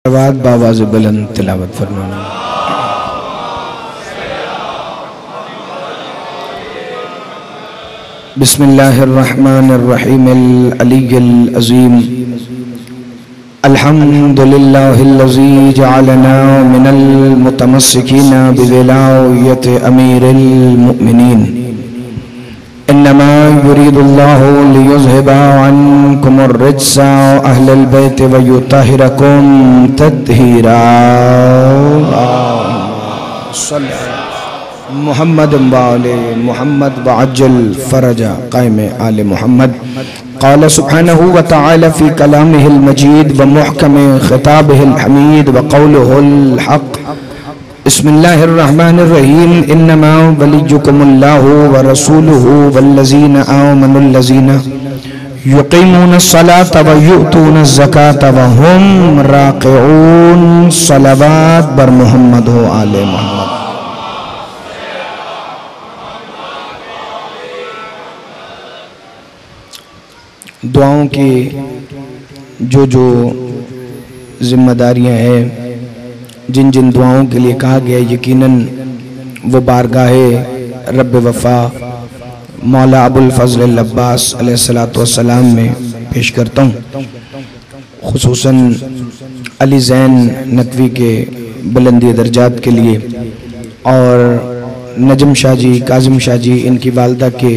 باواز بلند تلاوت فرمانا۔ بسم اللہ الرحمن الرحیم العلی العظیم الحمد للہ الذی جعلنا من المتمسکین بولایت امیر المؤمنین انما يريد الله ليذهب عنكم الرجس اهل البيت ويطهركم تطهيرا صلی محمد وآل محمد وعجل فرج قائم آل محمد۔ قال سبحانه وتعالى في كلامه المجيد ومحكم خطابه الحميد وقوله الحق بسم الله الرحمن الرحيم انما وليكم الله ورسوله والذين آمنوا الذين يقيمون الصلاة ويؤتون الزكاة وهم راكعون صلوات بر محمد و آل محمد۔ دعاؤں کی جو ذمہ داریاں ہیں، جن جن دعاؤں کے لیے کہا گیا، یقیناً وہ بارگاہ رب وفا مولا ابو الفضل العباس علیہ السلام میں پیش کرتا ہوں، خصوصاً علی زین ندوی کے بلندی درجات کے لیے، اور نجم شاہ جی، کاظم شاہ جی، ان کی والدہ کے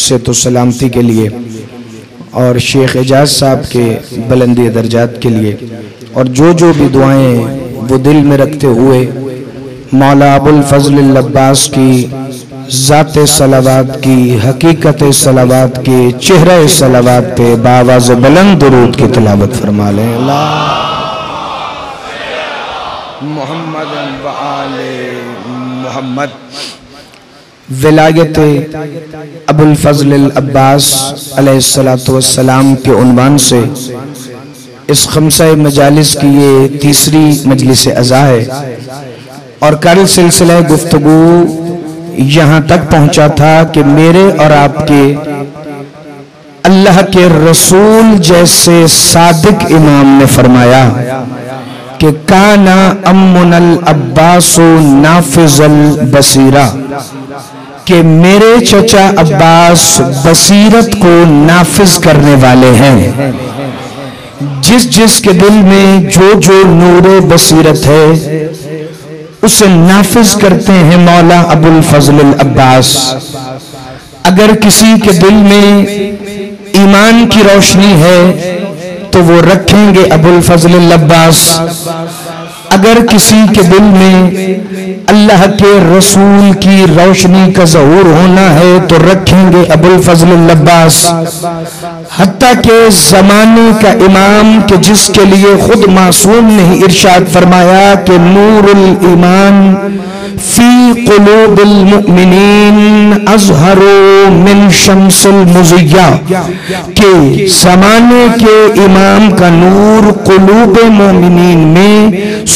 صحت و سلامتی کے لیے، اور شیخ اعجاز صاحب کے بلندی درجات کے لیے، اور جو بھی دعائیں وہ دل میں رکھتے ہوئے مولا ابو الفضل العباس کی ذات صلوات کی، حقیقت صلوات کی، چہرہ صلوات پہ باواز بلند درود کی تلاوت فرما لیں۔ اللہ محمد و آل محمد۔ ولایت ابو الفضل العباس علیہ السلام کے عنوان سے اس خمسہ مجالس کی یہ تیسری مجلس عزا ہے، اور کل سلسلہ گفتگو یہاں تک پہنچا تھا کہ میرے اور آپ کے اللہ کے رسول جیسے صادق امام نے فرمایا کہ کانا امنا العباس نافذ البصیرہ، کہ میرے چچا عباس بصیرت کو نافذ کرنے والے ہیں۔ جس کے دل میں جو نور بصیرت ہے اسے نافذ کرتے ہیں مولا ابو الفضل العباس۔ اگر کسی کے دل میں ایمان کی روشنی ہے تو وہ رکھیں گے ابو الفضل العباس، اگر کسی کے دل میں اللہ کے رسول کی روشنی کا ظہور ہونا ہے تو رکھیں گے ابو الفضل العباس۔ حتیٰ کہ زمانے کا امام کہ جس کے لیے خود معصوم نے ارشاد فرمایا کہ نور الایمان فی قلوب المؤمنین اظہر من شمس المضیہ، کہ زمانے کے امام کا نور قلوب مومنین میں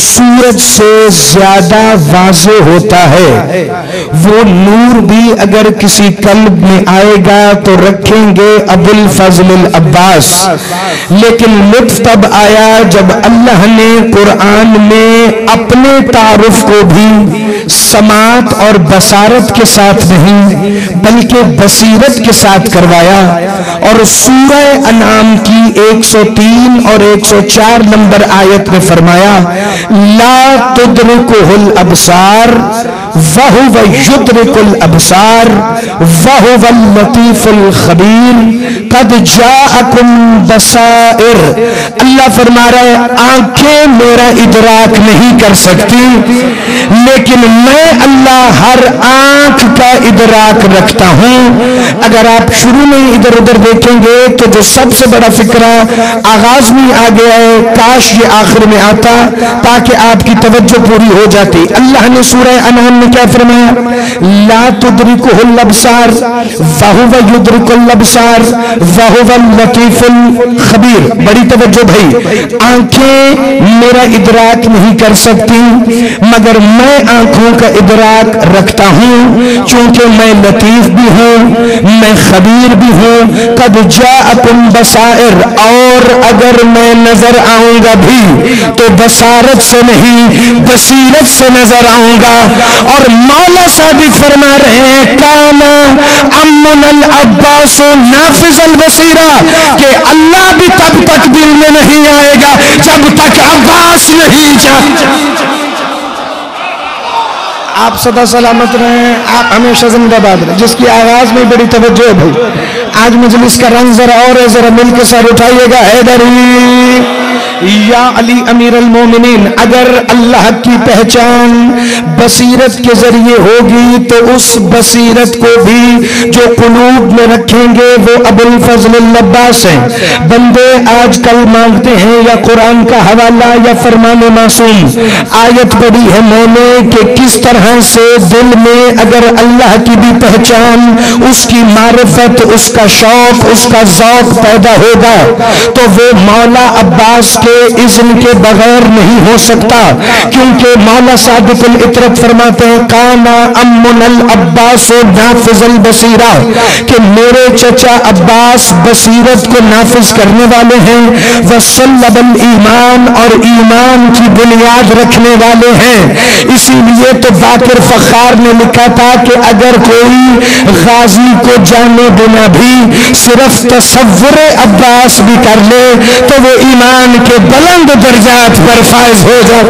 سورج سے زیادہ واضح ہوتا ہے۔ وہ نور بھی اگر کسی قلب میں آئے گا تو رکھیں گے ابو الفضل العباس۔ لیکن لطف تب آیا جب اللہ نے قرآن میں اپنے تعارف کو بھی سماعت اور بصارت کے ساتھ نہیں بلکہ بصیرت کے ساتھ کروایا، اور سورہ انعام کی 103 اور 104 نمبر آیت میں فرمایا لا تدرکہ الابصار وہو یدرک الابصار وہو اللطیف الخبیر قد جاءکم بصائر۔ اللہ فرما رہا ہے آنکھیں میرا ادراک نہیں کر سکتی، لیکن میں اللہ ہر آنکھ کا ادراک رکھتا ہوں۔ اگر آپ شروع میں ادھر ادھر دیکھیں گے تو جو سب سے بڑا فکرہ آغاز میں آ گیا ہے، کاش یہ آخر میں آتا تاکہ آپ کی توجہ پوری ہو جاتی۔ اللہ نے سورہ انعام نے کیا فرمایا؟ لا تدرکہ الابصار وہو یدرک الابصار وہو اللطیف الخبیر. بڑی توجہ بھائی، آنکھیں میرا ادراک نہیں کر سکتی مگر میں آنکھوں کا ادراک رکھتا ہوں، چونکہ میں لطیف بھی ہوں، میں خبیر بھی ہوں. قد جاءکم بصائر، اور اگر میں نظر آؤں گا بھی تو بصارت سے نہیں بصیرت سے نظر آؤں گا. اور مولا صادق فرما رہے ہیں کانا امن العباس نافذ البصیرہ، کہ اللہ بھی تب تک دل میں نہیں آئے گا جب تک عباس نہیں جائے. آپ سدا سلامت رہیں، آپ ہمیشہ زندہ باد رہیں. جس کی آواز میں بڑی توجہ ہے بھائی، آج مجلس کا رنگ ذرا اور ہے، ذرا مل کے ساتھ اٹھائیے گا. حیدری یا علی امیر المومنین. اگر اللہ کی پہچان بصیرت کے ذریعے ہوگی تو اس بصیرت کو بھی جو قلوب میں رکھیں گے وہ ابو الفضل العباس ہیں. بندے آج کل مانگتے ہیں یا قرآن کا حوالہ یا فرمان معصوم. آیت بڑی ہے میں نے کہ کس طرح سے دل میں اگر اللہ کی بھی پہچان، اس کی معرفت، اس کا شوق، اس کا ذوق پیدا ہوگا تو وہ مولا عباس کے اذن کے بغیر نہیں ہو سکتا. کیونکہ مولا صادق العطرت فرماتے ہیں کانا امن العباس نافذ البصیرہ، کہ میرے چچا عباس بصیرت کو نافذ کرنے والے ہیں. وصلب الایمان، اور ایمان کی بنیاد رکھنے والے ہیں. اسی لیے تو باقر فخار نے لکھا تھا کہ اگر کوئی غازی کو جانے بنا بھی صرف تصور عباس بھی کر لے تو وہ ایمان کے بلند درجات پر فائز ہو جائے.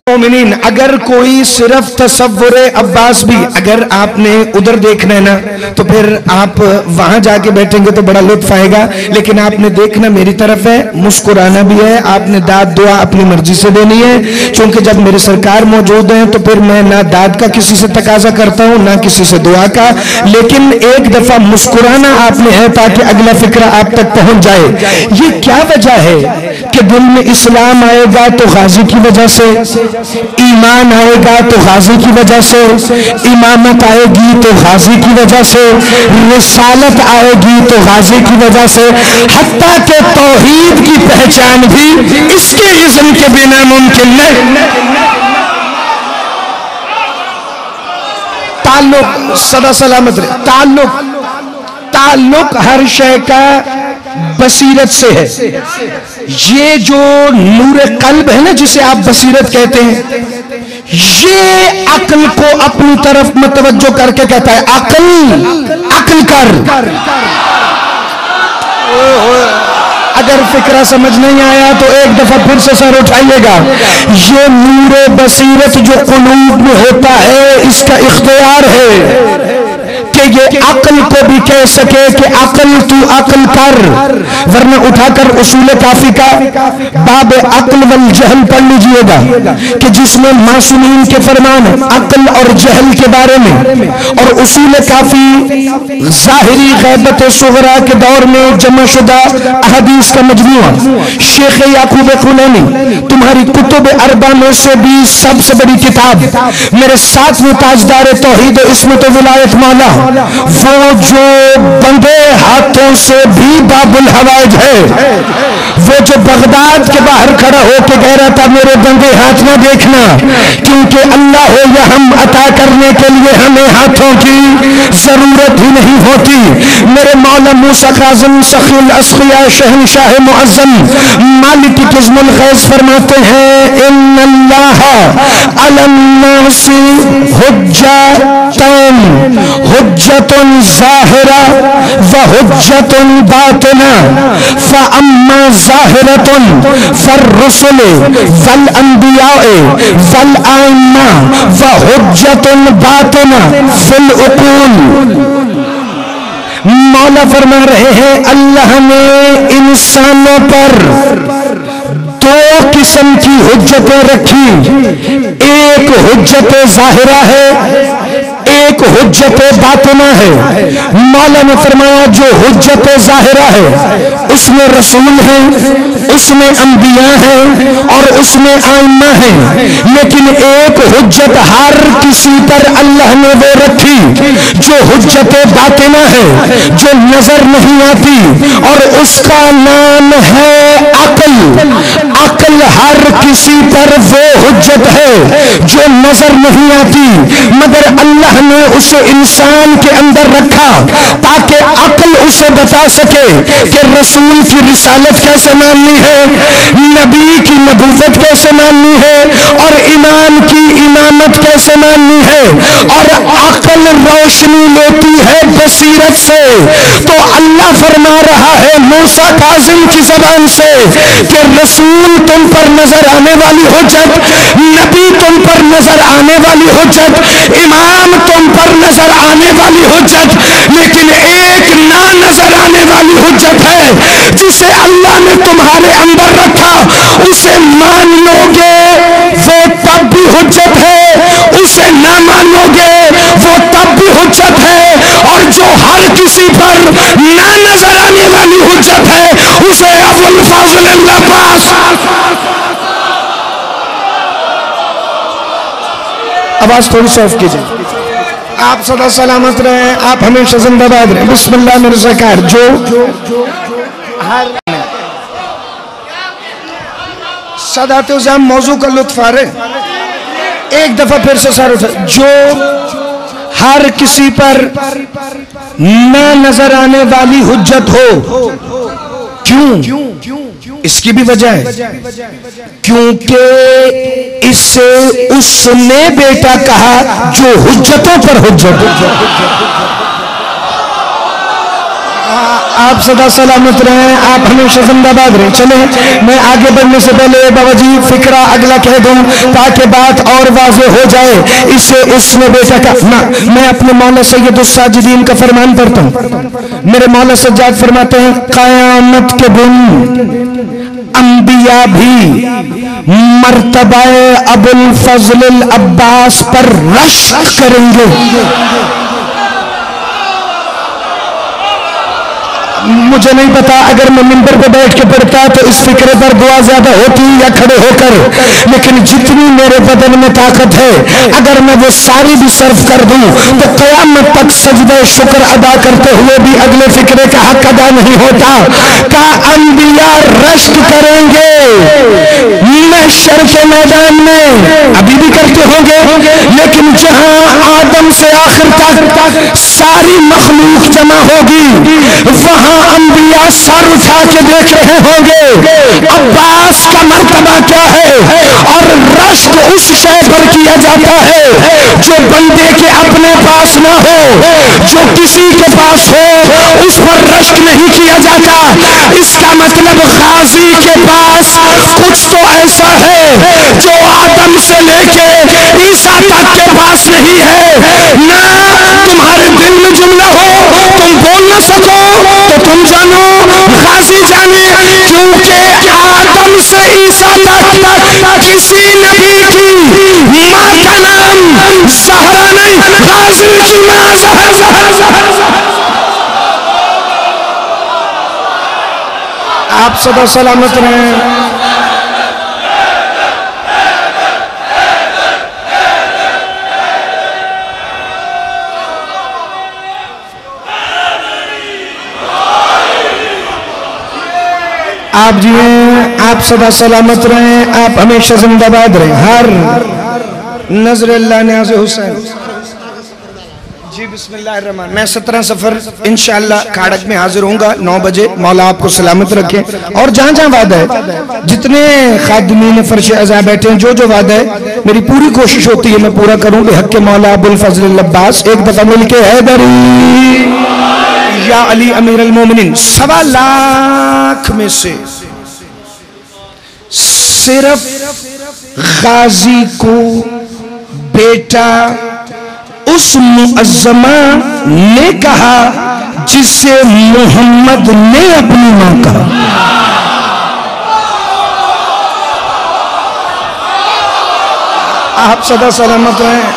مومنین، اگر کوئی صرف تصور عباس بھی، اگر آپ نے ادھر دیکھنا ہے نا تو پھر آپ وہاں جا کے بیٹھیں گے تو بڑا لطف آئے گا، لیکن آپ نے دیکھنا میری طرف ہے، مسکرانا بھی ہے. آپ نے داد دعا اپنی مرضی سے دینی ہے، چونکہ جب میرے سرکار موجود ہیں تو پھر میں نہ داد کا کسی سے تقاضا کرتا ہوں نہ کسی سے دعا کا، لیکن ایک دفعہ مسکرانا آپ نے ہے تاکہ اگلا فکرہ آپ تک پہنچ جائے. یہ کیا وجہ ہے کہ دل میں اسلام آئے گا تو غازی کی وجہ سے، ایمان آئے گا تو غازی کی وجہ سے، امامت آئے گی تو غازی کی وجہ سے، رسالت آئے گی تو غازی کی وجہ سے، حتیٰ کہ توحید کی پہچان بھی اس کے اذن کے بنا ممکن نہیں. تعلق سدا سلامت رہے، تعلق ہر شے کا بصیرت سے ہے. یہ جو نور قلب ہے نا جسے آپ بصیرت کہتے ہیں، یہ عقل کو اپنی طرف متوجہ کر کے کہتا ہے عقل کر. اگر فکرہ سمجھ نہیں آیا تو ایک دفعہ پھر سے سر اٹھائیے گا. یہ نور بصیرت جو قلوب میں ہوتا ہے اس کا اختیار ہے کہ یہ عقل کو بھی کہہ سکے کہ عقل تو عقل کر. ورنہ اٹھا کر اصول کافی کا باب عقل والجہل پڑھ لیجئے گا کہ جس میں معصومین کے فرمان عقل اور جہل کے بارے میں، اور اصول کافی ظاہری غیبت صغرا کے دور میں جمع شدہ احادیث کا مجموعہ. شیخ یعقوب کلینی تمہاری کتب اربع میں سے بھی سب سے بڑی کتاب. میرے ساتھ میں تاجدار توحید و عصمت و ولایت مولا، وہ جو بندے ہاتھوں سے بھی باب الحوائج ہے، وہ جو بغداد کے باہر کھڑا ہو کے کہہ رہا تھا میرے بندے ہاتھ نہ دیکھنا، کیونکہ اللہ ہو یا ہم عطا کرنے کے لیے ہمیں ہاتھوں کی ضرورت ہی نہیں ہوتی. میرے مولا موسیٰ کاظم سخی الاسقیاء شہنشاہ معظم مالک قزم الغیث فرماتے ہیں ان اللہ علی الناس حجتان، حجت ظاہرہ و حجت باطنہ، فاما ظاہرۃ فالرسل والانبیاء والائمہ و حجت باطنہ فی العقول. مولا فرما رہے ہیں اللہ نے انسانوں پر دو قسم کی حجتیں رکھی. ایک حجت ظاہرہ ہے، ایک حجت باطنہ ہے. مولا نے فرمایا جو حجت ظاہرہ ہے اس میں رسول ہیں, اس میں انبیاء ہیں اور اس میں آئمہ ہیں, لیکن ایک حجت ہر کسی پر اللہ نے وہ رکھی جو حجت باطنہ ہے, جو نظر نہیں آتی, اور اس کا نام ہے عقل. عقل ہر کسی پر وہ حجت ہے جو نظر نہیں آتی, مگر اللہ نے اسے انسان کے اندر رکھا تاکہ عقل اسے بتا سکے کہ رسول کی رسالت کیسے ماننی ہے, نبی کی نبوت کیسے ماننی ہے, اور امام کی امامت کیسے ماننی ہے. اور عقل روشنی لیتی ہے بصیرت سے. تو اللہ فرما رہا ہے موسیٰ کاظم کی زبان سے کہ رسول تم پر نظر آنے والی حجت, نبی تم پر نظر آنے والی حجت, امام تم پر نظر آنے والی حجت, لیکن ایک نہ نظر آنے والی حجت ہے جسے اللہ نے تمہارے اندر رکھا. اسے مان لو گے وہ تب بھی حجت ہے, اسے نہ مانو گے وہ تب بھی حجت ہے, اور جو ہر کسی پر نہ نظر آنے والی حجت ہے اسے ابو الفضل العباس. آواز تھوڑی سی آف کیجئے. آپ سدا سلامت رہیں, آپ ہمیشہ زندہ باد رہیں. بسم اللہ مرزا کار جو سادات عظام موضوع کا لطف آ رہے, ایک دفعہ پھر سے سارے اٹھا. جو ہر کسی پر نہ نظر آنے والی حجت ہو. کیوں؟ اس کی بھی وجہ ہے کیونکہ اس سے اس نے بیٹا کہا جو حجتوں پر حجت. آپ سدا سلامت رہیں, آپ ہمیشہ زندہ باد رہیں. چلیں میں آگے بڑھنے سے پہلے بابا جی فکرہ اگلا کہہ دوں تاکہ بات اور واضح ہو جائے. اسے اس نے بیٹا کہا. میں اپنے مولا سید الساجدین کا فرمان پڑھتا ہوں. میرے مولا سجاد فرماتے ہیں قیامت کے دن انبیاء بھی مرتبہ ابو الفضل العباس پر رشک کریں گے. مجھے نہیں پتا اگر میں منبر پہ بیٹھ کے پڑھتا تو اس فکرے پر دعا زیادہ ہوتی یا کھڑے ہو کر, لیکن جتنی میرے بدن میں طاقت ہے اگر میں وہ ساری بھی صرف کر دوں تو قیامت تک سجدہ شکر ادا کرتے ہوئے بھی اگلے فکرے کا حق ادا نہیں ہوتا. کہ انبیاء رشک کریں گے محشر کے میدان میں, ابھی بھی کرتے ہوں گے, لیکن جہاں آدم سے آخر تک ساری مخلوق جمع ہوگی وہاں انبیاء سر اٹھا کے دیکھ رہے ہوں گے عباس کا مرتبہ کیا ہے. اور رشک اس شے پر کیا جاتا ہے جو بندے کے اپنے پاس نہ ہو, جو کسی کے پاس ہو اس پر رشک نہیں کیا جاتا. اس کا مطلب غازی کے پاس کچھ تو ایسا ہے جو آدم سے لے کے عیسیٰ تک کے پاس نہیں ہے. نہ تمہارے دل میں جملہ ہو تم بول نہ سکو تو تم جانو غازی جانے, کیونکہ آدم سے عیسیٰ تک کسی نبی کی ماں کا نام زہرا نہیں, غازی کی ماں زہرا. آپ سدا سلامت رہیں. آپ جی آپ سدا سلامت رہیں, آپ ہمیشہ زندہ باد رہیں. ہر نظر اللہ نیاز حسین. جی بسم اللہ الرحمن. میں 17 سفر انشاءاللہ کھاڑک میں حاضر ہوں گا 9 بجے. مولا آپ کو سلامت رکھیں. اور جہاں جہاں وعدہ ہے, جتنے خادمین فرش عزا بیٹھے ہیں, جو وعدہ ہے میری پوری کوشش ہوتی ہے میں پورا کروں بحق مولا ابو الفضل العباس. ایک دفعہ مل کے حیدری یا علی امیر المومنین. 1.25 لاکھ میں سے صرف غازی کو بیٹا اس معظمہ نے کہا جس سے محمد نے اپنی ماں کہا. آپ سدا سلامت رہیں.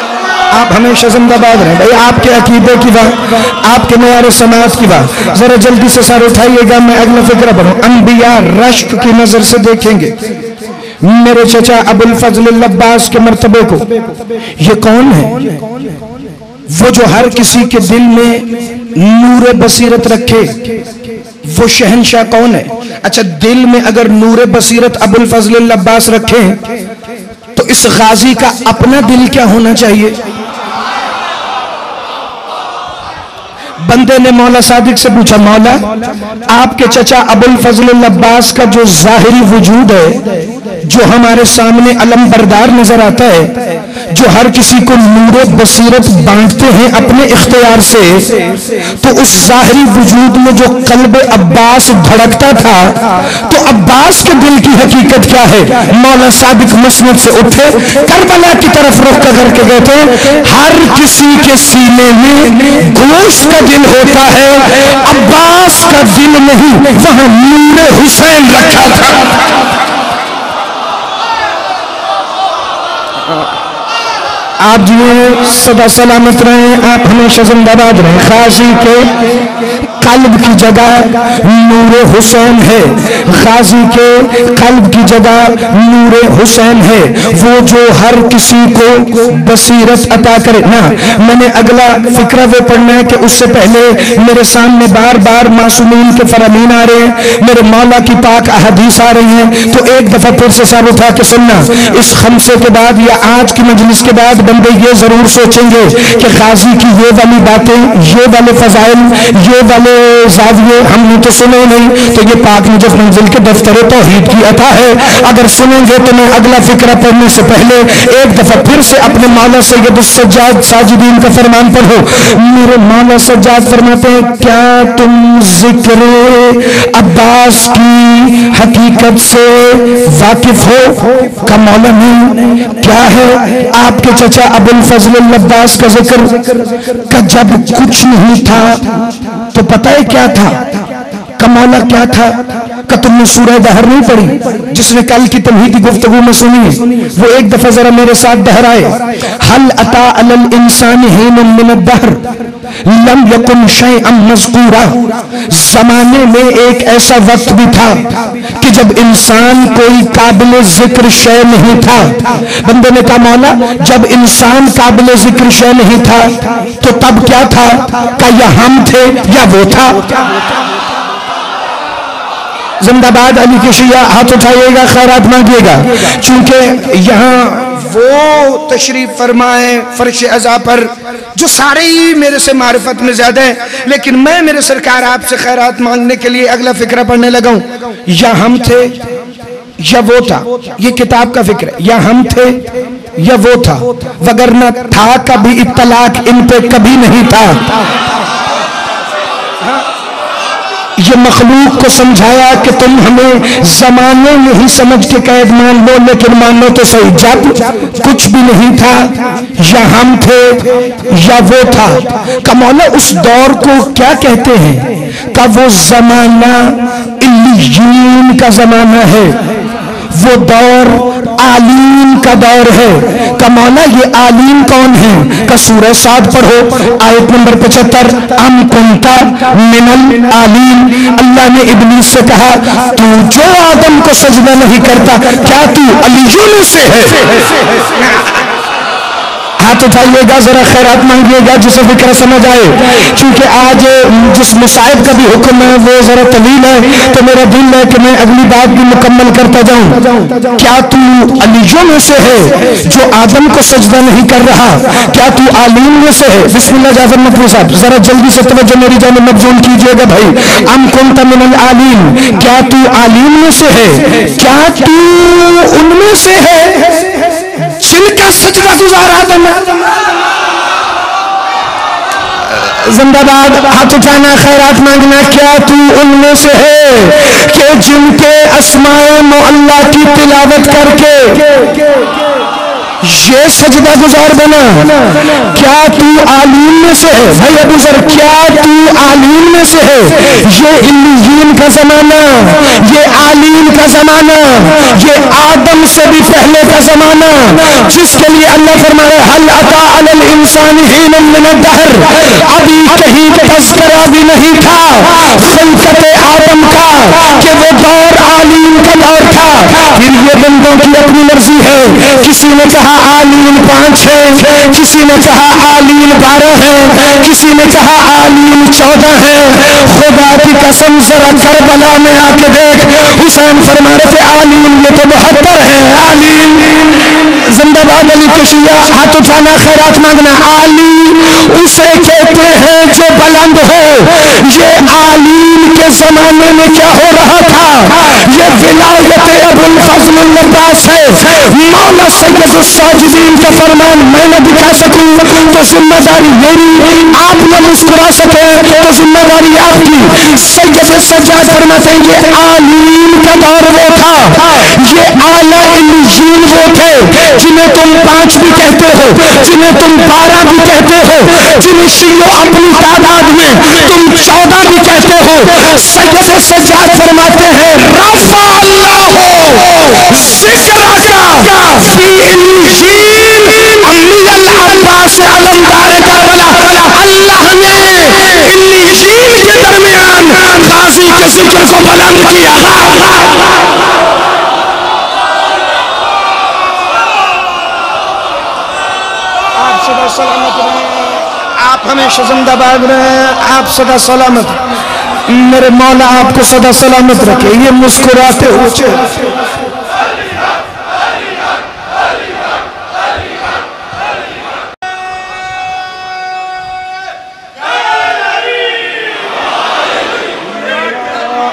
آپ ہمیشہ زندہ باد رہیں بھائی، آپ کے عقیدے کی بات، آپ کے معیار سماعت کی بات. ذرا جلدی سے سر اٹھائیے گا، میں اگلا فقرہ پڑھوں. انبیاء رشک کی نظر سے دیکھیں گے میرے چچا ابو الفضل العباس کے مرتبے کو. یہ کون ہے؟ وہ جو ہر کسی کے دل میں نور بصیرت رکھے. وہ شہنشاہ کون ہے؟ اچھا، دل میں اگر نور بصیرت ابو الفضل العباس رکھیں تو اس غازی کا اپنا دل کیا ہونا چاہیے؟ بندے نے مولا صادق سے پوچھا، مولا آپ کے چچا ابو الفضل العباس کا جو ظاہری وجود ہے، جو ہمارے سامنے علم بردار نظر آتا ہے، جو ہر کسی کو نور بصیرت بانٹتے ہیں اپنے اختیار سے، تو اس ظاہری وجود میں جو قلب عباس دھڑکتا تھا، تو عباس کے دل کی حقیقت کیا ہے؟ مولا صادق مسند سے اٹھے، کربلا کی طرف رخ کر کے کہتے ہیں، ہر کسی کے سینے میں گوشت کا دل ہوتا ہے، عباس کا دل نہیں، وہاں نور حسین رکھا تھا. آپ جی صدا سلامت رہیں، آپ ہمیشہ زندہ باد رہیں. غازی کے قلب کی جگہ نور حسین ہے. غازی کے قلب کی جگہ نور حسین ہے، وہ جو ہر کسی کو بصیرت عطا کرے. نا میں نے اگلا فقرہ وہ پڑھنا ہے کہ اس سے پہلے میرے سامنے بار بار معصومین کے فرامین آ رہے ہیں، میرے مولا کی پاک احادیث آ رہی ہیں. تو ایک دفعہ پھر سے سر اٹھا کے سننا. اس خمسے کے بعد یا آج کی مجلس کے بعد بندے یہ ضرور سوچیں گے کہ غازی کی یہ والی باتیں، یہ والے فضائل، یہ والے زاویے ہم نے تو سنے نہیں، تو یہ پاک نجف منزل کے دفتر توحید کی عطا ہے. اگر سنیں گے تو میں اگلا فقرہ پڑھنے سے پہلے ایک دفعہ پھر سے اپنے مولا سید السجاد ساجدین کا فرمان پڑھو. میرے مولا سجاد فرماتے ہیں، کیا تم ذکر عباس کی حقیقت سے واقف ہو؟ کا مولا نہیں، کیا ہے آپ کے چچا ابو الفضل العباس کا ذکر کہ جب کچھ نہیں تھا تو پتہ ہے کیا تھا؟ کا مولا کیا تھا؟ کہ تم نے سورہ دہر نہیں پڑھی؟ جس نے کل کی تمہیدی گفتگو میں سنی ہے وہ ایک دفعہ ذرا میرے ساتھ دہرائے. حل اتا علی الانسان حین من الدہر لم یکن شیئا مذکورا. زمانے میں ایک ایسا وقت بھی تھا کہ جب انسان کوئی قابل ذکر شے نہیں تھا. بندے نے کہا، مولا جب انسان قابل ذکر شے نہیں تھا تو تب کیا تھا؟ کہ یا ہم تھے یا وہ تھا. زندہ باد علی کے شیعہ، ہاتھ اٹھائیے گا، خیرات مانگیے گا. چونکہ یہاں وہ تشریف فرمائے فرش عزا پر جو سارے ہی میرے سے معرفت میں زیادہ ہیں، لیکن میں میرے سرکار آپ سے خیرات مانگنے کے لیے اگلا فقرہ پڑھنے لگا ہوں. یا ہم تھے یا وہ تھا، یہ کتاب کا فکر ہے. یا ہم تھے یا وہ تھا، وگرنہ تھا کبھی اطلاق ان پہ کبھی نہیں تھا. یہ مخلوق کو سمجھایا کہ تم ہمیں زمانے میں ہی سمجھ کے قید مان لو، لیکن مانو تو صحیح، جب کچھ بھی نہیں تھا یا ہم تھے یا وہ تھا. کہ مولا اس دور کو کیا کہتے ہیں؟ کہ وہ زمانہ علیین کا زمانہ ہے، وہ دور عالین کا دور ہے. کہ مولا یہ عالین کون ہے؟ کہ سورہ صاد پڑھو آیت نمبر 75، ام کنتا من العالین. اللہ نے ابلیس سے کہا، تو جو آدم کو سجدہ نہیں کرتا کیا تو علیوں سے ہے؟ ہاتھ اٹھائیے گا، ذرا خیرات مانگیے گا جسے فکر سمجھ آئے. چونکہ آج جس مصائب کا بھی حکم ہے وہ ذرا طویل ہے، تو میرا دل ہے کہ میں اگلی بات بھی مکمل کرتا جاؤں. کیا تو علیوں میں سے ہے جو آدم کو سجدہ نہیں کر رہا؟ کیا تو عالین میں سے ہے؟ بسم اللہ جعفر نقوی صاحب ذرا جلدی سے توجہ میری جانب مبذول کیجئے گا بھائی. ام کنت من العالین، کیا تو عالین میں سے ہے؟ کیا تو ان میں سے ہے جن کا سجدہ گزار آدم ہے؟ زندہ باد، ہاتھ اٹھانا، خیرات مانگنا. کیا تو ان میں سے ہے کہ جن کے اسماء معلّہ کی تلاوت کر کے یہ سجدہ گزار بنا؟ کیا تو عالین میں سے ہے؟ بھائی ابو ذر، کیا تو عالین میں سے ہے؟ یہ علیین کا زمانہ، یہ عالین کا زمانہ، یہ آدم سے بھی پہلے کا زمانہ، جس کے لیے اللہ فرمائے حل اتا علی الانسان ثانحین من الدہر، ابھی کہیں تذکرہ بھی نہیں تھا خلقت آدم کا کہ وہ دور عالین کا دور تھا۔ پھر یہ بندوں کی اپنی مرضی ہے، کسی نے کہا عالین 5 ہے، کسی نے کہا عالین 12 ہے، کسی نے کہا عالین 14 ہے۔ خدا کی قسم ذرا کربلا میں آ کے دیکھ، حسین فرما رہے تھے عالین یہ تو 72 ہے۔ عالین زندہ باد علی کشیہ، ہاتھ اٹھانا خیرات مانگنا۔ عالی اسے کہتے ہیں جو بلند ہو۔ یہ عالین کے زمانے میں کیا ہو رہا تھا؟ یہ ولایت ابو الفضل العباس ہے۔ مولا سید الساجدین کا فرمان میں نہ دکھا سکوں تو ذمہ داری میری، آپ نہ مسکرا سکے تو ذمہ داری آپ کی۔ سید سجاد فرماتے ہیں یہ عالین کا دور وہ تھا، یہ اعلیٰ علیین وہ تھے جنہیں تم 5 بھی کہتے ہو، جنہیں تم 12 بھی کہتے ہو، جنہیں شیعہ اپنی تعداد میں تم 14 بھی کہتے ہو۔ سید سجاد فرماتے ہیں رفع اللہ ذکرک فی علیین امی العباس علمدار کربلا۔ اللہ نے علیین کے درمیان غازی کے ذکر کو بلند کیا۔ آپ سدا سلامت رہیں، آپ ہمیشہ زندہ باد رہیں، آپ سدا سلامت، میرے مولا آپ کو سدا سلامت رکھے۔ یہ مسکراتے ہوئے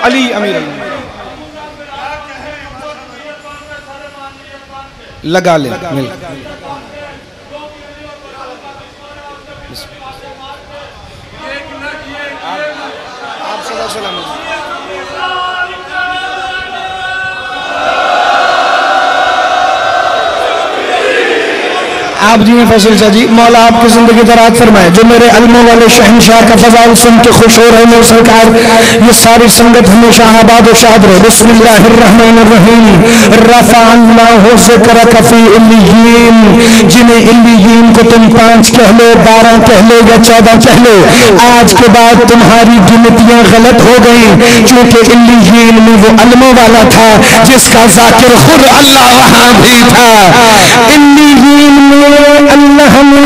علی امیر لگا لیں مل۔ آپ صدا سلامت۔ آپ جی فیصل شاہ جی، مولا آپ کی زندگی درات فرمائے۔ جو میرے علموں والے شہنشاہ کا فضائل سن کے خوش ہو رہے ہیں سرکار، یہ ساری سنگت ہمیشہ آباد و شاد رہے۔ بسم اللہ الرحمن الرحیم۔ رفع اللہ ذکرک فی علیین، جنہیں علیین کو تم 5 کہہ لو، 12 کہہ لو یا 14 کہہ لو، آج کے بعد تمہاری گنتیاں غلط ہو گئیں، کیونکہ علیین میں وہ علموں والا تھا جس کا ذاکر خود اللہ وہاں بھی تھا۔ علیین میں اللہ نے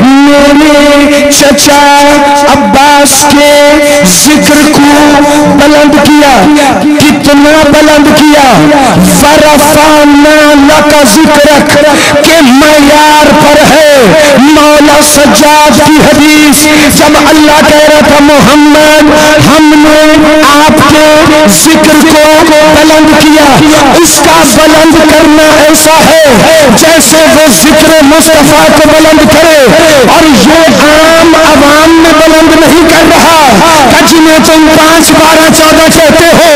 میرے چچا عباس کے ذکر کو بلند کیا۔ کتنا بلند کیا؟ ورفعنا لک ذکرک کے معیار پر ہے۔ مولا سجاد کی حدیث جب اللہ کہہ رہا تھا محمد ہم نے آپ کے ذکر کو بلند کیا، اس کا بلند کرنا ایسا ہے جیسے وہ ذکر مصطفیٰ کو بلند کرے، اور یہ عام عوام میں بلند نہیں کر رہا کہ جنہیں تم 5 12 14 کہتے ہو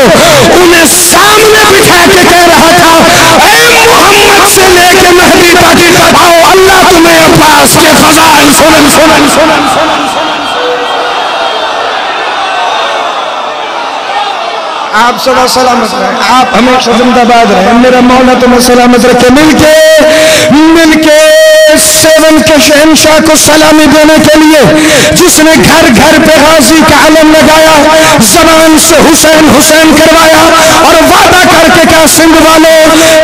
انہیں سامنے بٹھا کے کہہ رہا تھا اے محمد سے لے کے مہدی تک آؤ اللہ تمہیں عباس کے فضائل سنن۔ آپ سدا سلامت رہیں، آپ ہمیشہ زندہ باد رہیں، میرا مولا تمہیں سلامت رکھے۔ مل کے 7 کے شہنشاہ کو سلامی دینے کے لیے جس نے گھر گھر پہ غازی کا علم لگایا، زبان سے حسین حسین کروایا اور وعدہ کر کے کہا سندھ والوں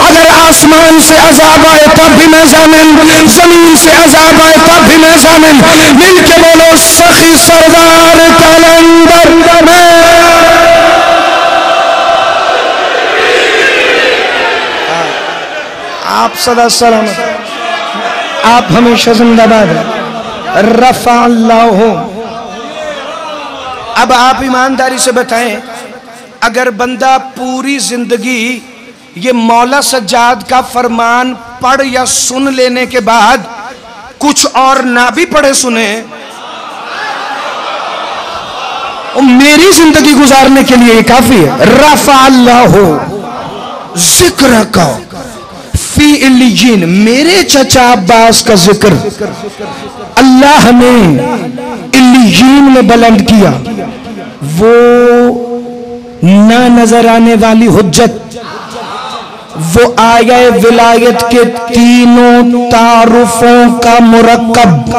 اگر آسمان سے عذاب آئے تب بھی میں ضامن، زمین سے عذاب آئے تب بھی میں ضامن۔ مل کے بولو سخی سردار کلندر میں آپ صدا سلامت، آپ ہمیشہ زندہ باد ہیں۔ رفع اللہ ہو۔ اب آپ ایمانداری سے بتائیں اگر بندہ پوری زندگی یہ مولا سجاد کا فرمان پڑھ یا سن لینے کے بعد کچھ اور نہ بھی پڑھے سنے، میری زندگی گزارنے کے لیے یہ کافی ہے۔ رفع اللہ ہو ذکر کا فی علیین، میرے چچا عباس کا ذکر اللہ نے علیین میں بلند کیا۔ وہ نہ نظر آنے والی حجت، وہ آیہ ولایت کے تینوں تعارفوں کا مرکب،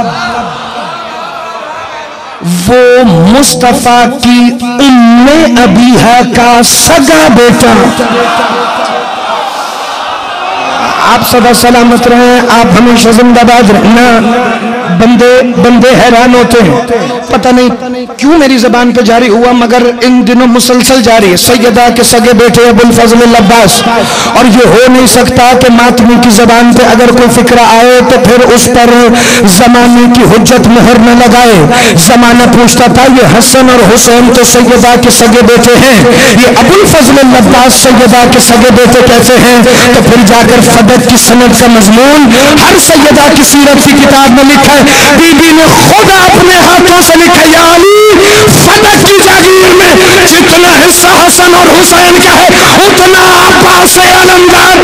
وہ مصطفیٰ کی ام ابیہا کا سگا بیٹا، آپ سدا سلامت رہیں، آپ ہمیشہ زندہ باد رہنا۔ بندے حیران ہوتے ہیں، پتہ نہیں کیوں میری زبان پہ جاری ہوا مگر ان دنوں مسلسل جاری ہے، سیدہ کے سگے بیٹے ابو الفضل العباس، اور یہ ہو نہیں سکتا کہ ماتمی کی زبان پہ اگر کوئی فکرہ آئے تو پھر اس پر زمانے کی حجت مہر نہ لگائے۔ زمانہ پوچھتا تھا یہ حسن اور حسین تو سیدہ کے سگے بیٹے ہیں، یہ ابو الفضل العباس سیدہ کے سگے بیٹے کیسے ہیں؟ تو پھر جا کر فدق کی سند کا مضمون ہر سیدہ کی سیرت کی کتاب میں لکھا ہے، بی بی نے خود اپنے ہاتھوں سے لکھا، یا علی فدق کی جاگیر میں جتنا حصہ حسن اور حسین کا ہے اتنا عباس علمدار۔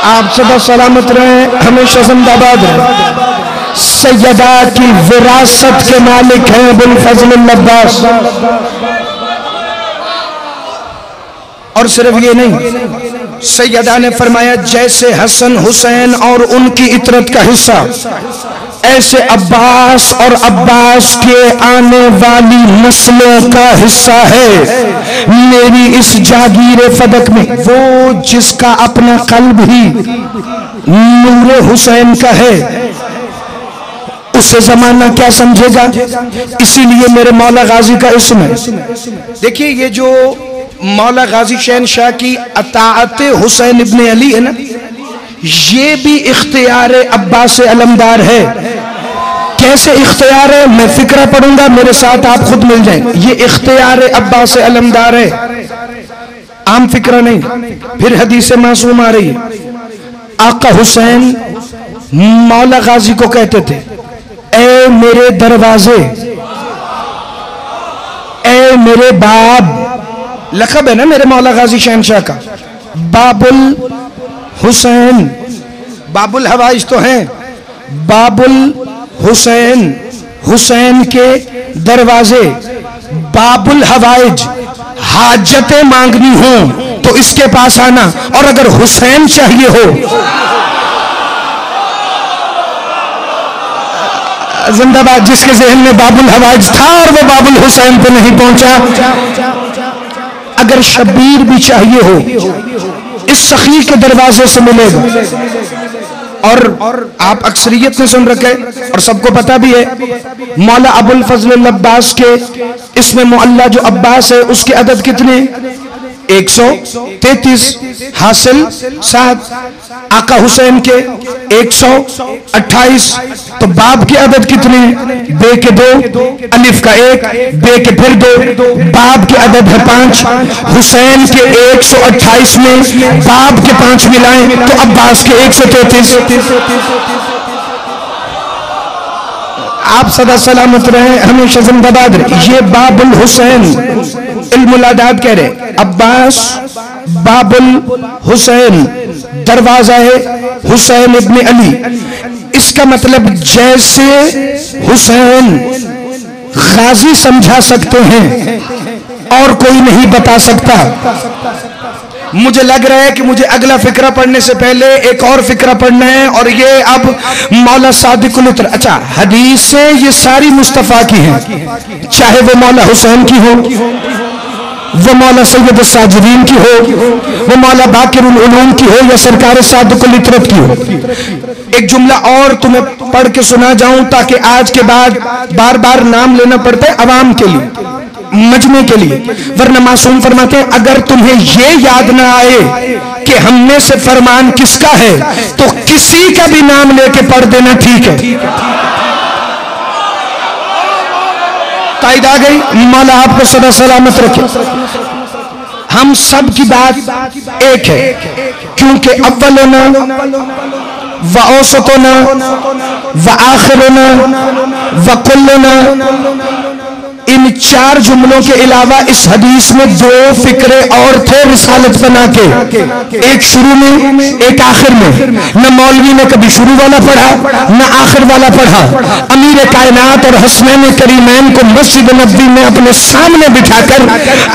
آپ سدا سلامت رہیں، ہمیشہ زندہ باد رہیں۔ سیدہ کی وراثت کے مالک ہیں ابو الفضل العباس، اور صرف یہ نہیں، سیدہ نے فرمایا جیسے حسن حسین اور ان کی اطرت کا حصہ، ایسے عباس اور عباس کے آنے والی نسلوں کا حصہ ہے میری اس جاگیر فدق میں۔ وہ جس کا اپنا قلب ہی نور حسین کا ہے اسے زمانہ کیا سمجھے گا؟ اسی لیے میرے مولا غازی کا اسم ہے۔ دیکھیے یہ جو مولا غازی شہنشاہ کی اطاعت حسین ابن علی ہے نا، یہ بھی اختیار عباس علمدار ہے۔ کیسے اختیار ہے؟ میں فکرہ پڑھوں گا، میرے ساتھ آپ خود مل جائیں۔ یہ اختیار عباس علمدار ہے، عام فکرہ نہیں۔ پھر حدیث معصوم آ رہی ہے، آقا حسین مولا غازی کو کہتے تھے، اے میرے دروازے، اے میرے باب، لقب ہے نا میرے مولا غازی شہنشاہ کا، باب الحسین، باب الحوائج تو ہیں، باب الحسین، حسین کے دروازے، باب الحوائج، حاجتیں مانگنی ہوں تو اس کے پاس آنا، اور اگر حسین چاہیے ہو، زندہ باد جس کے ذہن میں باب الحوائج تھا اور وہ باب الحسین پہ نہیں پہنچا، اگر شبیر بھی چاہیے ہو اس سخی کے دروازے سے ملے گا۔ اور آپ اکثریت نے سن رکھے اور سب کو پتا بھی ہے، مولا ابو الفضل العباس کے اسم معلّہ جو عباس ہے اس کے عدد کتنے؟ 133 حاصل 7، آقا حسین کے 128، تو باب کے عدد کتنے؟ بے کے 2، الف کا 1، بے کے پھر 2، باب کے عدد ہے 5، حسین کے 128 میں باب کے 5 ملائیں تو عباس کے 133۔ آپ سدا سلامت رہیں، ہمیشہ زندہ باد رہیں۔ یہ باب الحسین، علم العداد کہہ رہے، عباس باب الحسین، دروازہ ہے حسین ابن علی۔ اس کا مطلب جیسے حسین غازی سمجھا سکتے ہیں اور کوئی نہیں بتا سکتا۔ مجھے لگ رہا ہے کہ مجھے اگلا فقرہ پڑھنے سے پہلے ایک اور فقرہ پڑھنا ہے، اور یہ اب مولا صادق العطر، اچھا حدیثیں یہ ساری مصطفیٰ کی ہیں، چاہے وہ مولا حسین کی ہو، وہ مولا سید الساجدین کی ہو، وہ مولا باقر العلوم کی ہو، یا سرکار صادق العطرت کی ہو۔ ایک جملہ اور تمہیں پڑھ کے سنا جاؤں تاکہ آج کے بعد بار بار نام لینا پڑتا ہے عوام کے لیے، مجمع کے لیے، ورنہ معصوم فرماتے ہیں اگر تمہیں یہ یاد نہ آئے کہ ہم میں سے فرمان کس کا ہے تو کسی کا بھی نام لے کے پڑھ دینا ٹھیک ہے۔ تائید آ گئی؟ مولا آپ کو صدا سلامت رکھے۔ ہم سب کی بات ایک ہے، کیونکہ اولنا و اوسطنا و آخرنا و کلنا ان 4 جملوں کے علاوہ اس حدیث میں 2 فکرے اور تھے رسالت بنا کے، ایک شروع میں ایک آخر میں۔ نہ مولوی نے کبھی شروع والا پڑھا نہ آخر والا پڑھا۔ امیر کائنات اور حسنین کریمین کو مسجد نبوی میں اپنے سامنے بٹھا کر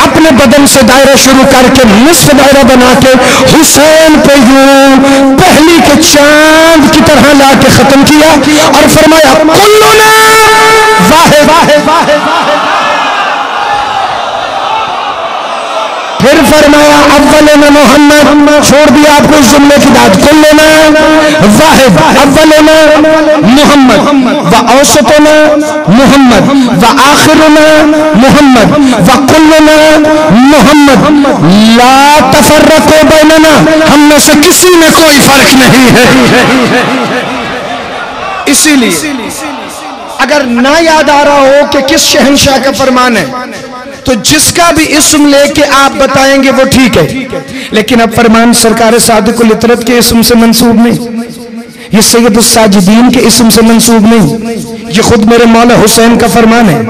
اپنے بدن سے دائرہ شروع کر کے نصف دائرہ بنا کے حسین پہ یوں پہلی کے چاند کی طرح لا کے ختم کیا اور فرمایا کلنا واحد۔ پھر فرمایا اولنا محمد، چھوڑ دیا آپ کو اس جملے کی داد، کلنا واحد، اولنا محمد و اوسطنا محمد و آخرنا محمد و کلنا محمد، لا تفرقوا بیننا، ہم میں سے کسی میں کوئی فرق نہیں ہے۔ اسی لیے اگر نہ یاد آ رہا ہو کہ کس شہنشاہ کا فرمان ہے تو جس کا بھی اسم لے کے آپ بتائیں گے وہ ٹھیک ہے، لیکن اب فرمان سرکار صادق العطرت کے اسم سے منسوب نہیں، یہ سید الساجدین کے اسم سے منسوب نہیں، یہ خود میرے مولا حسین کا فرمان ہے۔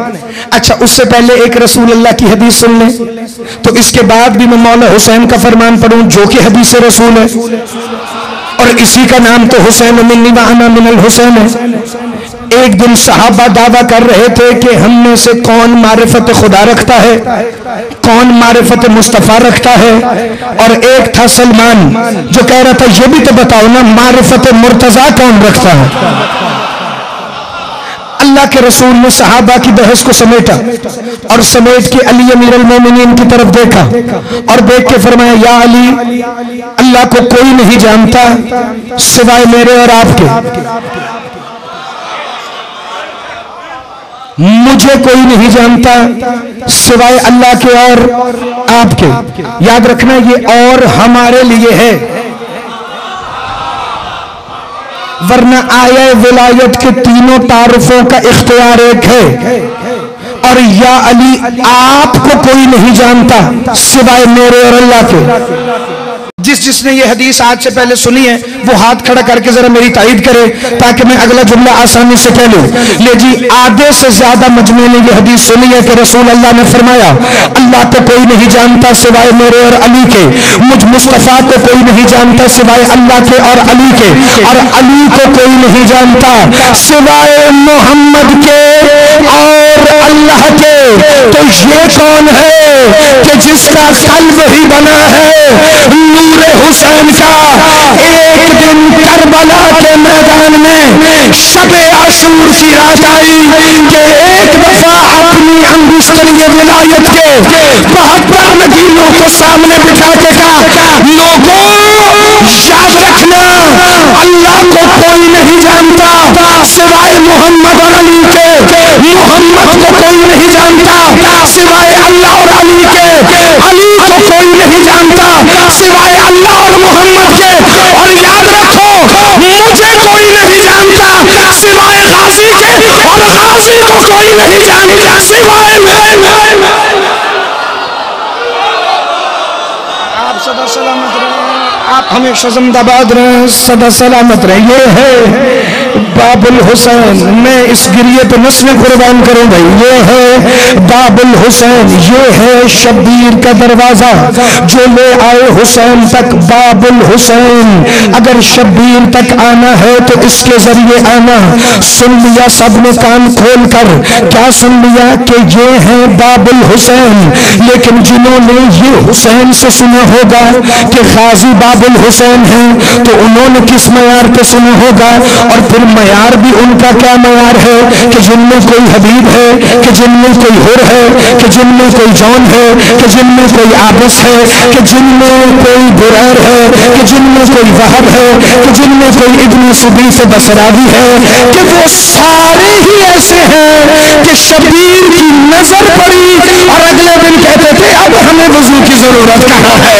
اچھا اس سے پہلے ایک رسول اللہ کی حدیث سن لیں تو اس کے بعد بھی میں مولا حسین کا فرمان پڑھوں جو کہ حدیث رسول ہے، اور اسی کا نام تو حسین منی وانا من الحسین ہے۔ ایک دن صحابہ دعویٰ کر رہے تھے کہ ہم میں سے کون معرفت خدا رکھتا ہے، کون معرفت مصطفیٰ رکھتا ہے، اور ایک تھا سلمان جو کہہ رہا تھا یہ بھی تو بتاؤ نا معرفت مرتضیٰ کون رکھتا ہے۔ اللہ کے رسول نے صحابہ کی بحث کو سمیٹا اور سمیٹ کے علی امیر المومنین کی طرف دیکھا اور دیکھ کے فرمایا یا علی، اللہ کو کوئی نہیں جانتا سوائے میرے اور آپ کے، مجھے کوئی نہیں جانتا سوائے اللہ کے اور آپ کے۔ یاد رکھنا یہ اور ہمارے لیے ہے، ورنہ آیہ ولایت کے تینوں تعارفوں کا اختیار ایک ہے، اور یا علی آپ کو کوئی نہیں جانتا سوائے میرے اور اللہ کے۔ جس نے یہ حدیث آج سے پہلے سنی ہے وہ ہاتھ کھڑا کر کے ذرا میری تائید کرے تاکہ میں اگلا جملہ آسانی سے کہہ لوں۔ لے جی، آدھے سے زیادہ مجمع نے یہ حدیث سنی ہے کہ رسول اللہ نے فرمایا اللہ کو کوئی نہیں جانتا سوائے میرے اور علی کے، مجھ مصطفیٰ کو کوئی نہیں جانتا سوائے اللہ کے اور علی کے، اور علی کو کوئی نہیں جانتا سوائے محمد کے اور اللہ کے۔ تو یہ کون ہے کہ جس کا قلب ہی بنا ہے نور حسین کا؟ ایک دن کربلا کے میدان میں شب عاشور کی رات آئی کہ ایک دفعہ اپنی انگشتری ولایت کے 72 نگینوں کو سامنے بٹھا کے کہا لوگوں یاد رکھنا اللہ کو کوئی نہیں جانتا سوائے محمد اور علی کے، محمد کو کوئی نہیں جانتا سوائے اللہ اور علی کے، علی کو کوئی نہیں جانتا سوائے اللہ اور محمد کے، اور یاد رکھو مجھے کوئی نہیں جانتا سوائے غازی کے، اور غازی کو کوئی نہیں جانتا سوائے میں۔ آپ صدا سلامت رہیں، آپ ہمیشہ زندہ باد رہیں، صدا سلامت رہیں۔ یہ ہے باب الحسین، میں اس گریے پہ نسلیں قربان کروں بھائی، یہ ہے باب الحسین، یہ ہے شبیر کا دروازہ جو لے آئے حسین تک۔ باب الحسین، اگر شبیر تک آنا ہے تو اس کے ذریعے آنا۔ سن لیا سب نے کان کھول کر، کیا سن لیا کہ یہ ہے باب الحسین، لیکن جنہوں نے یہ حسین سے سنا ہوگا کہ غازی باب الحسین ہیں تو انہوں نے کس معیار پہ سنا ہوگا، اور پھر معیار بھی ان کا کیا معیار ہے کہ جن میں کوئی حبیب ہے، کہ جن میں کوئی حر ہے، کہ جن میں کوئی جون ہے، کہ جن میں کوئی عابس ہے، کہ جن میں کوئی بریر ہے، کہ جن میں کوئی وہب ہے، کہ جن میں کوئی ابن سبیف بصراوی ہے، کہ وہ سارے ہی ایسے ہیں کہ شبیر کی نظر پڑی اور اگلے دن کہتے تھے اب ہمیں وضو کی ضرورت کہاں ہے۔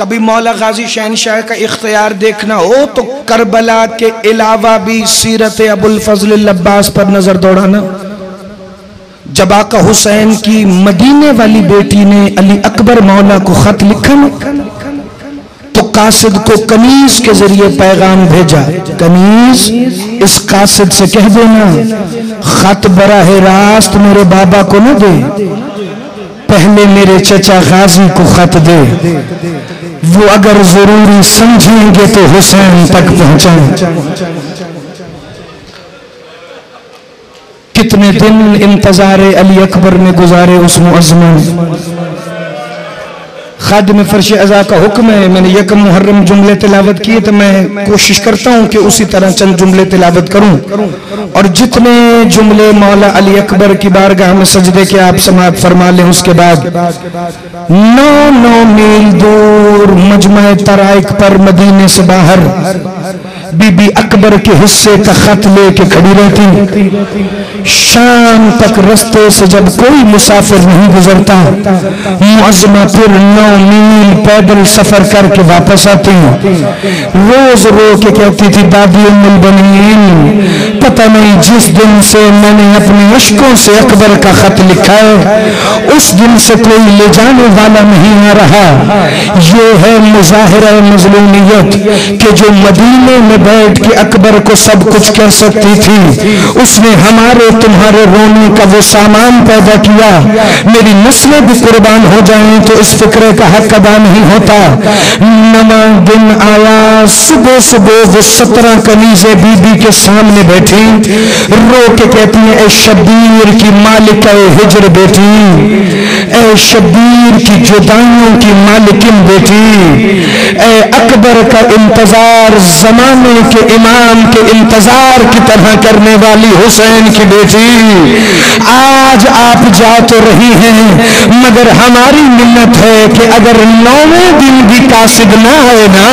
کبھی مولا غازی شہنشاہ کا اختیار دیکھنا ہو تو کربلا کے علاوہ بھی سیرت ابو الفضل العباس پر نظر دوڑانا۔ جب آقا حسین کی مدینے والی بیٹی نے علی اکبر مولا کو خط لکھا تو قاصد کو کنیز کے ذریعے پیغام بھیجا، کنیز اس قاصد سے کہہ دینا خط براہ راست میرے بابا کو نہ دے، پہلے میرے چچا غازی کو خط دے، وہ اگر ضروری سمجھیں گے تو حسین تک پہنچیں۔ کتنے دن انتظار علی اکبر میں گزارے اس معظم۔ خادم فرش عزا کا حکم ہے، میں نے یکم محرم جملے تلاوت کیے تو میں کوشش کرتا ہوں کہ اسی طرح چند جملے تلاوت کروں، اور جتنے جملے مولا علی اکبر کی بارگاہ میں سجدے کے آپ سماعت فرما لیں، اس کے بعد 9 میل دور مجمع طرائق پر مدینے سے باہر بی بی اکبر کے حصے کا خط لے کے کھڑی رہتی۔ شام تک رستے سے جب کوئی مسافر نہیں گزرتا، معظمہ پھر 9 میل پیدل سفر کر کے واپس آتی، روز رو کے کہتی تھی دادی ام البنین، پتہ نہیں جس دن سے میں نے اپنے اشکوں سے اکبر کا خط لکھا ہے اس دن سے کوئی لے جانے والا نہیں آ رہا۔ یہ ہے مظاہرہ مظلومیت کہ جو مدینے میں بیٹھ کے اکبر کو سب کچھ کہہ سکتی تھی، اس نے ہمارے تمہارے رونے کا وہ سامان پیدا کیا، میری نسلیں بھی قربان ہو جائیں تو اس فکرے کا حق ادا نہیں ہوتا۔ نواں دن آیا، صبح صبح وہ 17 کنیزیں بی بی کے سامنے بیٹھی، رو کے کہتی ہیں اے شبیر کی مالکہ ہجر بیٹی، اے شبیر کی جدائیوں کی مالکن بیٹی، اے اکبر کا انتظار زمانے کے امام کے انتظار کی طرح کرنے والی حسین کی بیٹی، آج آپ جا تو رہی ہیں مگر ہماری منت ہے کہ اگر 9ویں دن بھی قاصد نہ آئے نا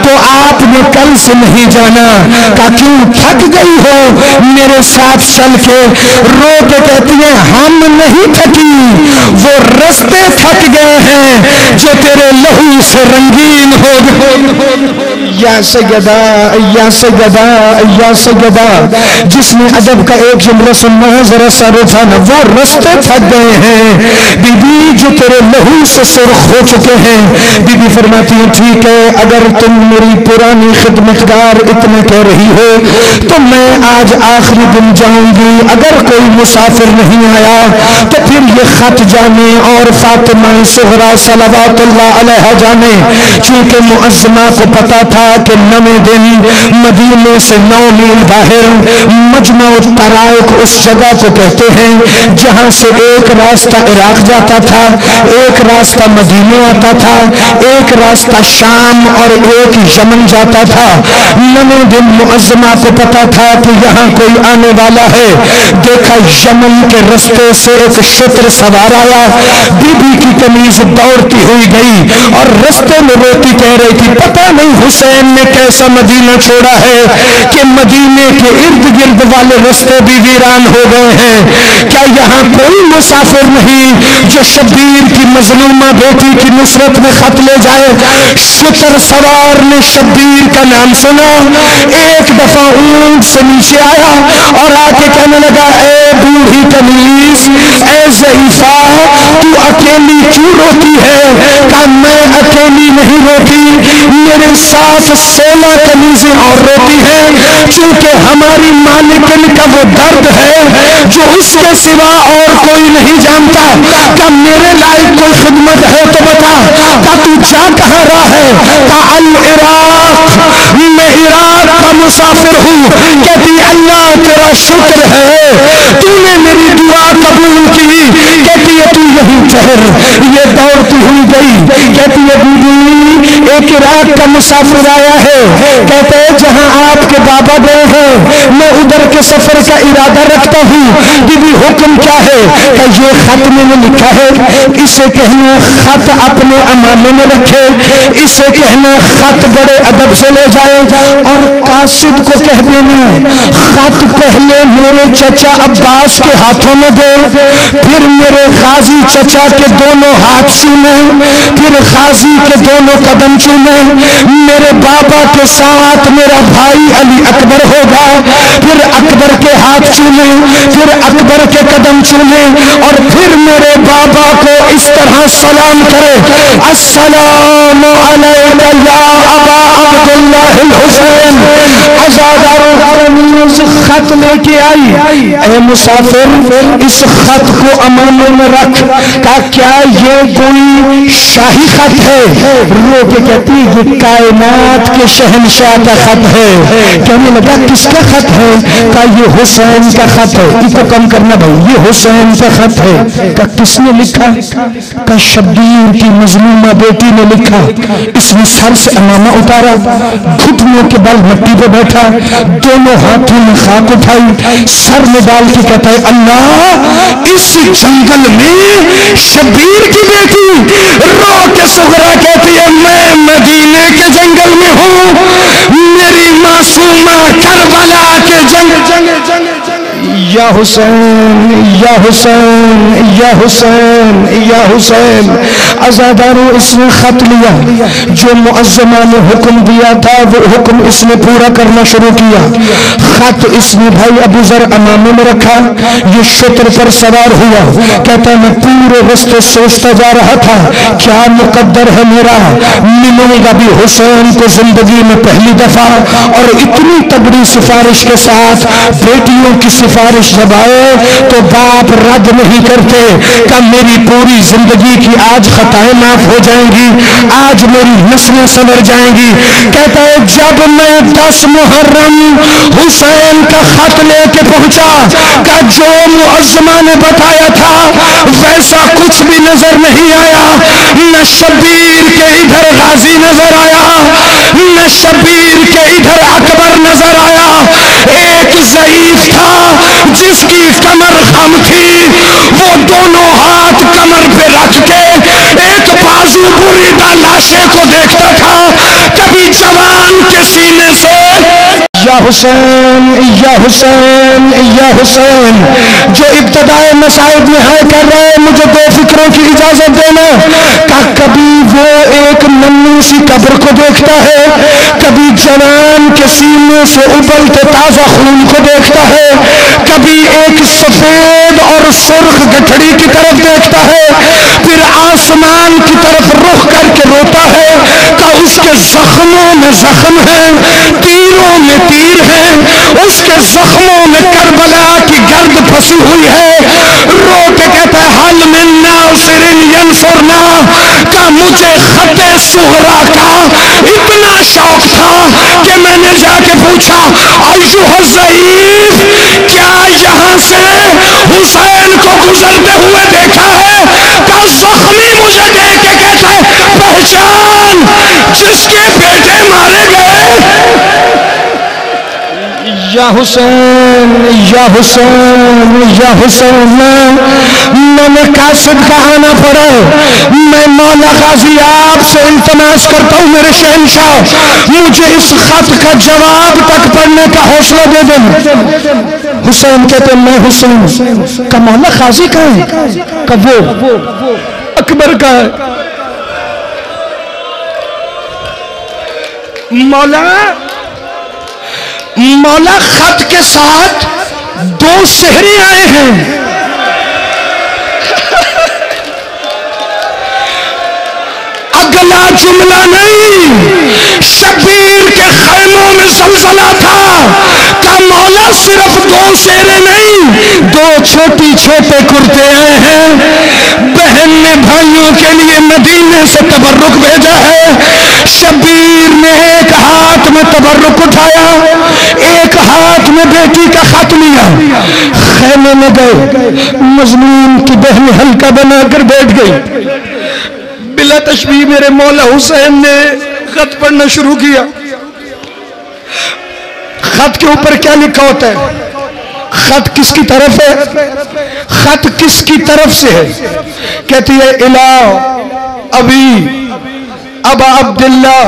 تو آپ نے کل سے نہیں جانا۔ کہ کیوں تھک گئی ہو میرے ساتھ چل کے؟ رو کے کہتی ہیں ہم نہیں تھکی، وہ رستے تھک گئے ہیں جو تیرے لہو سے رنگین ہو گئے۔ یا سیدہ یا سیدہ یا سیدہ، جس نے ادب کا ایک جملہ سننا ہے ذرا سا رجھانا، وہ رستے تھک گئے ہیں بی بی جو تیرے لہو سے سرخ ہو چکے ہیں۔ بی بی فرماتی ہیں ٹھیک ہے، اگر تم میری پرانی خدمتگار اتنا کہہ رہی ہو تو میں آج آخری دن جاؤں گی، اگر کوئی مسافر نہیں آیا تو پھر یہ خط جانے اور فاطمہ صغریٰ صلوات اللہ علیہ جانے۔ چونکہ معظمہ کو پتا تھا کہ 9ویں دن مدینے سے 9 میل باہر مجمع طرائق اس جگہ کو کہتے ہیں جہاں سے ایک راستہ عراق جاتا تھا، ایک راستہ مدینے آتا تھا، ایک راستہ شام اور ایک یمن جاتا تھا۔ 9ویں دن معظمہ کو پتا تھا کہ یہاں کوئی آنے والا ہے، دیکھا یمن کے رستے سے ایک شتر سوار آیا، بی بی کی قمیض دوڑتی ہوئی گئی اور رستے میں روتی کہہ رہی تھی پتہ نہیں حسین نے کیسا مدینہ چھوڑا ہے کہ مدینے کے ارد گرد والے رستے بھی ویران ہو گئے ہیں، کیا یہاں کوئی مسافر نہیں جو شبیر کی مظلومہ بیٹی کی نصرت میں خط لے جائے؟ شتر سوار نے شبیر کا نام سنا، ایک دفعہ اونٹ سے نیچے آیا اور آ کے کہنے لگا اے بوڑھی کنیز، اے ضعیفہ، تو اکیلی کیوں روتی ہے؟ کہ میں اکیلی نہیں روتی، میرے ساتھ 16 کنیزیں اور روتی ہیں، چونکہ ہماری مالکن کا وہ درد ہے جو اس کے سوا اور کوئی نہیں جانتا۔ کہ میرے لائق کوئی خدمت ہے تو بتا، کہ تو جا کہاں رہا ہے؟ کہ العراق، میں عراق کا مسافر ہوں۔ کہتی اللہ تیرا شکر ہے تو نے میری دعا قبول کی۔ کہتی ہے تو یہی ٹھہر، یہ دوڑتی ہوئی گئی، کہتی ہے بی بی ایک عراق کا مسافر آیا ہے، کہتے ہیں جہاں آپ کے بابا گئے ہیں میں ادھر کے سفر کا ارادہ رکھتا ہوں، بی بی حکم کیا ہے؟ کہ یہ خط میں نے لکھا ہے، اسے کہنا خط اپنے امانے میں رکھے، اسے کہنا خط بڑے ادب سے لے جائے، اور قاصد کو کہہ دینا خط پہلے میرے چچا عباس کے ہاتھوں میں دے، پھر میرے غازی چچا کے دونوں ہاتھ چومے، پھر غازی کے دونوں قدم چومے، میرے بابا کے ساتھ میرا بھائی علی اکبر ہوگا، پھر اکبر کے ہاتھ چومے، پھر اکبر کے قدم چومے، اور پھر میرے بابا کو اس طرح سلام کرے، السلام علیکہ یا ابا عبداللہ الحسین۔ عزاداروں سے خط لے کے آئی، اے مسافر اس خط کو امانے میں رکھ، کہا کیا یہ کوئی شاہی خط ہے؟ رو کے کہتی یہ کائنات کے شہنشاہ کا خط ہے۔ کہنے لگا کس کا خط ہے؟ کہا یہ حسین کا خط ہے۔ اس کو کم کرنا بھائی، یہ حسین کا خط ہے۔ کہا کس نے لکھا؟ کہا شبیر کی مظلومہ بیٹی نے لکھا۔ اس نے سر سے امامہ اتارا، گھٹنوں کے بل مٹی پہ بیٹھا، دونوں ہاتھوں میں خاک اٹھائی، سر میں ڈال کے کہتا ہے اللہ اس جنگل میں شبیر کی بیٹی، رو کے صغرا کہتی ہے میں مدینے کے جنگل میں ہوں، میری معصومہ کربلا کے یا حسین یا حسین یا حسین یا حسین۔ عزاداروں اس نے خط لیا، جو معظمہ نے حکم دیا تھا وہ حکم اس نے پورا کرنا شروع کیا۔ خط اس نے بھائی ابو ذر امامے میں رکھا، یہ شتر پر سوار ہوا، کہتا ہے میں پورے راستے سوچتا جا رہا تھا کیا مقدر ہے میرا، ملوں گا بھی حسین کو زندگی میں پہلی دفعہ، اور اتنی تگڑی سفارش کے ساتھ بیٹیوں کی سفارش جب آئے تو باپ رد نہیں کرتے کہ میری پوری زندگی کی آج خطائیں معاف ہو جائیں گی، آج میری نسلیں سنور جائیں گی۔ کہتا ہے جب میں 10 محرم حسین کا خط لے کے پہنچا کہ جو معظمہ نے بتایا تھا ویسا کچھ بھی نظر نہیں آیا، نہ شبیر کے ادھر غازی نظر آیا، نہ شبیر کے ادھر اکبر نظر آیا، ایک ضعیف تھا جس کی کمر خم تھی، وہ دونوں ہاتھ کمر پہ رکھ کے ایک بازو بریدہ لاشے کو دیکھتا تھا، کبھی جوان کے سینے سے یا حسین یا حسین یا حسین، جو ابتدائے مصائب میں ہے کر رہے ہیں مجھے 2 فکروں کی اجازت دینا، کہ کبھی وہ ایک ننھی سی قبر کو دیکھتا ہے، کبھی جوان کے سینے سے ابلتے تازہ خون کو دیکھتا ہے، کبھی ایک سفید اور سرخ گٹھڑی کی طرف دیکھتا ہے، پھر آسمان کی طرف رخ کر کے روتا ہے کہ اس کے زخموں میں زخم ہیں، تیروں میں تیر ہیں، اس کے زخموں میں کربلا کی گرد پھنسی ہوئی ہے، رو کے کہتا ہے حل من ناصر ینصرنا، کہ مجھے خط صغرا کا اتنا شوق تھا کہ میں نے جا کے پوچھا ایھا الضعیف کیا یہاں سے حسین کو گزرتے ہوئے دیکھا ہے؟ کہ زخمی مجھے دیکھ کے کہتا ہے پہچان جس کے بیٹے مارے گئے یا حسین یا حسین یا حسین۔ میں نے قاصد کا آنا پڑا، میں مولا غازی آپ سے التماس کرتا ہوں میرے شہنشاہ مجھے اس خط کا جواب تک پڑھنے کا حوصلہ دے دیں۔ حسین کہتے میں حسین کا مولا غازی کا ہے، کہ وہ اکبر کا ہے۔ مولا خط کے ساتھ 2 سحری آئے ہیں، اگلا جملہ نہیں، شبیر کے خیموں میں زلزلہ تھا کہ مولا صرف 2 شیرے نہیں 2 چھوٹی چھوٹے کرتے آئے ہیں، بہن نے بھائیوں کے لیے مدینے سے تبرک بھیجا ہے۔ شبیر نے ایک ہاتھ میں تبرک اٹھایا، ایک ہاتھ میں بیٹی کا خط لیا، خیمے میں گئے، مظلوم کی بہن ہلکا بنا کر بیٹھ گئی، بلا تشبیہ میرے مولا حسین نے خط پڑھنا شروع کیا. خط کے اوپر کیا لکھا ہوتا ہے؟ خط کس کی طرف ہے؟ خط کس کی طرف سے ہے؟ کہتی ہے الہ ابی ابا عبداللہ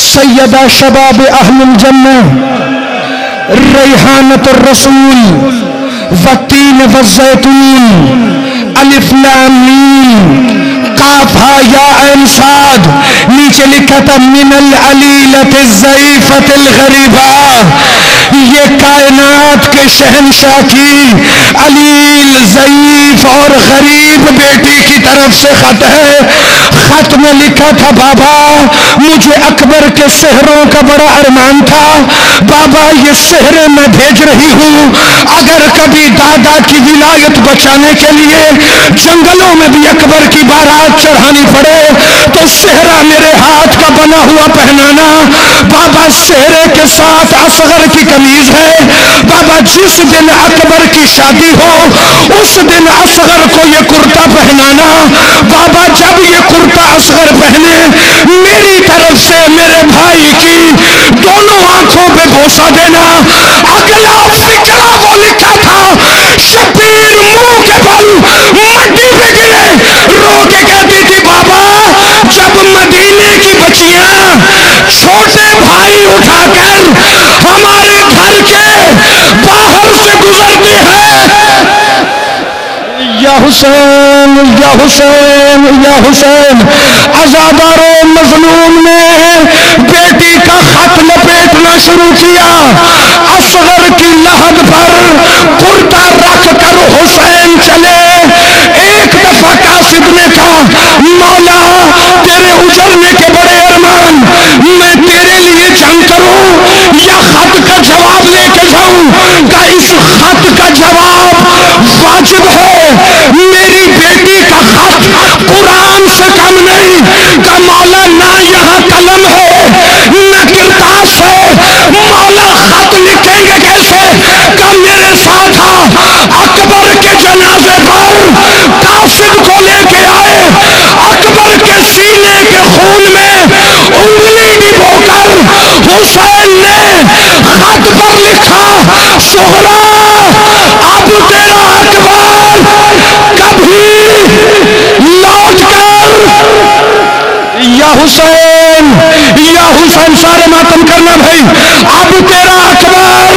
سیدہ شباب اہل الجنہ ریحانت الرسول والتین والزیتون الف لام میم قاف ہا یا عین صاد. نیچے لکھا تھا من العلیلۃ الضعیفۃ الغریبہ. یہ کائنات کے شہنشاہ کی علیل ضعیف اور غریب بیٹی کی طرف سے خط ہے. خط میں لکھا تھا بابا مجھے اکبر کے سحروں کا بڑا ارمان تھا. بابا یہ سحریں میں بھیج رہی ہوں. اگر کبھی دادا کی ولایت بچانے کے لیے جنگلوں میں بھی اکبر کی بارات چڑھانی پڑے تو سحرہ میرے ہاتھ کا بنا ہوا پہنانا. بابا سحرے کے ساتھ اصغر کی قمیض ہے. بابا جس دن اکبر کی شادی ہو اس دن اصغر کو یہ کرتا پہنانا. بابا جب یہ کرتا اصغر پہنے میری طرف سے میرے بھائی کی دونوں آنکھوں پہ بوسہ دینا. اگلا فکرہ وہ لکھا تھا شبیر منہ کے بل مٹی پہ گرے رو کے کہتی تھی بابا جب مدینے کی بچیاں چھوٹے بھائی اٹھا کر ہمارے گھر کے باہر سے گزرتی ہے یا حسین یا حسین یا حسین. عزادار و مظلوم نے بیٹی کا خط لپیٹنا شروع کیا. اصغر کی لحد پر کرتا رکھ کر حسین چلے. ایک دفعہ قاصد نے کہا مولا تیرے اجڑنے کے بڑے ارمان میں تیرے لیے جنگ کروں یا خط کا جواب لے کے جاؤں؟ کہ اس خط کا جواب واجب ہے. میری بیٹی کا خط قرآن سے کم نہیں. کہ مولا نہ یہاں قلم ہے نہ کرتاس ہے. مولا خط لکھیں گے کیسے؟ کہ میرے ساتھ اکبر کے جنازے پر قاصد کو لے کے آئے. اکبر کے سینے کے خون میں انگلی ڈبو کر حسین نے خط پر لکھا سغرا اب تیرا اکبر کبھی لوٹ کر یا حسین یا حسین. سارے ماتم کرنا بھائی. اب تیرا اکبر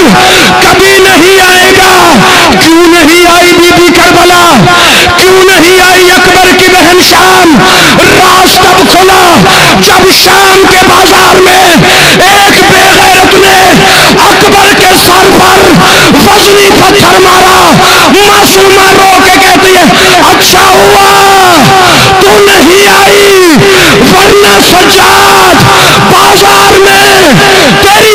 کبھی نہیں آئے گا. کیوں نہیں آئی بی بی کربلا؟ کیوں نہیں آئی اکبر کی بہن شام؟ راز تب کھلا جب شام کے بازار میں ایک بے غیرت نے اکبر کے سر پر وزنی پتھر مارا. معصومہ رو کے کہتی ہے اچھا ہوا تو نہیں آئی ورنہ سجاد بازار میں تیری